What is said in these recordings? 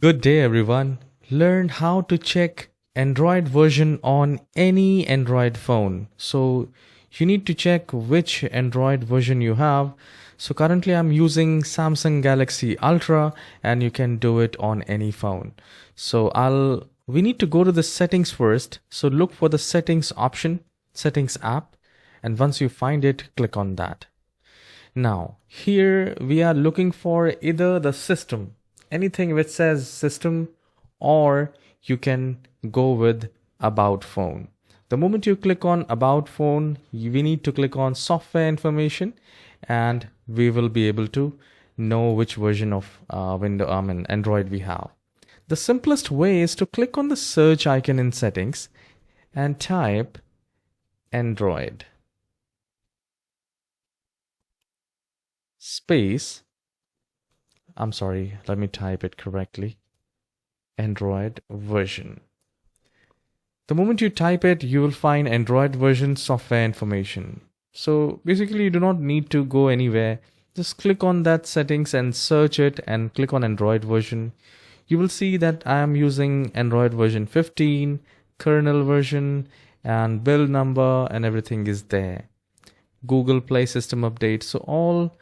Good day, everyone. Learn how to check Android version on any Android phone. So you need to check which Android version you have. So currently I'm using Samsung Galaxy Ultra and you can do it on any phone. We need to go to the settings first. So look for the settings option, settings app, and once you find it, click on that. Now, here we are looking for either the system, anything which says system, or you can go with about phone. The moment you click on about phone, we need to click on software information and we will be able to know which version of Android we have. The simplest way is to click on the search icon in settings and type Android space. I'm sorry, let me type it correctly. Android version. The moment you type it, you will find Android version software information. So basically, you do not need to go anywhere. Just click on that settings and search it and click on Android version. You will see that I am using Android version 15, kernel version, and build number, and everything is there. Google Play system update. So all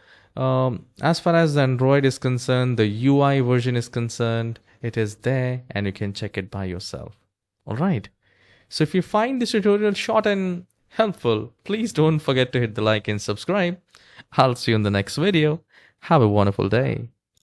as far as the Android is concerned, the UI version is concerned, it is there and you can check it by yourself. All right. So if you find this tutorial short and helpful, please don't forget to hit the like and subscribe. I'll see you in the next video. Have a wonderful day.